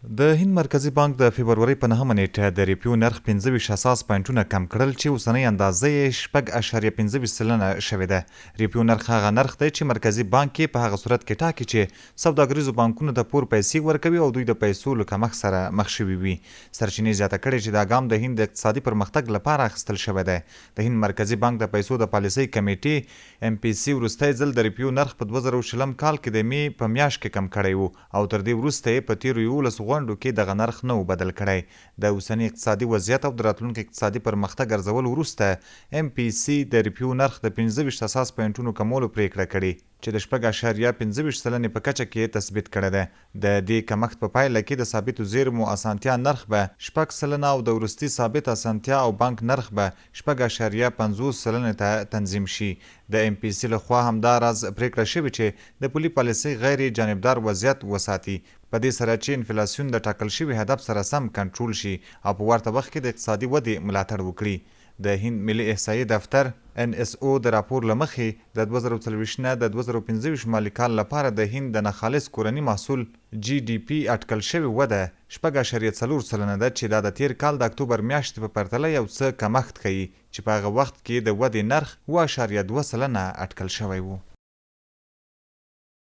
د هند مرکزی بانک د فبروري په 9 نیټه د ریپیو نرخ 25 اساس پوینټونه کم کړل چې اوسنۍ اندازه یې 6.15 سلنه شوې ده. ریپیو نرخ هغه نرخ دی چې مرکزی بانک په هغه صورت کې ټاکي چې سوداګریزو بانکونو ته پور پیسې ورکوي او دوی د پیسو له کمښت سره مخ شوي وي. سرچینې زیاته کړې چې دا ګام د هند د اقتصادي پرمختګ لپاره اخیستل شوی دی. د هند مرکزی بانک د پیسو د پالیسۍ کمیټې MPC وروستی ځل د ریپیو نرخ په 2020 کال کې د می په میاشت کې کم کړی و او تر دې وروسته یې په تیرو 11 غونډو کې دغه نرخ نه و بدل کړی. د اوسني اقتصادي وضعیت او د راتلونکي اقتصادي پرمختګ ارزولو وروسته MPC د ریپیو نرخ د 15 اساس پوینټونو کمولو پریکړه کړې چې د 6.15 سلنې په کچه کې تثبیت کړی ده. د دې کمښت په پایله کې د ثابتو زیرمو اسانتیا نرخ به 6 سلنه او د وروستي ثابت اسانتیا او بانک نرخ به 6.50 سلنې ته تنظیم شي. د MPC لخوا همداراز پریکړه شوې چې د پولي پالیسۍ غیر جانبدار وضعیت وساتي، په دې سره چې انفلاسیون د ټاکل شوي هدف سره سم کنټرول شي او په ورته وخت کې د اقتصادي ودې ملاتړ وکړي. د هند ملي احصایې دفتر NSO د راپور له مخې د 2024 نه د 2025 مالي کال لپاره د هند د ناخالص کورني محصول GDP اټکل شوې وده 6.4 سلنه ده چې دا د تیر کال د اکتوبر میاشتې په پرتله یو څه کمښت ښیي چې په هغه وخت کې د ودې نرخ 2.2 سلنه اټکل شوی و.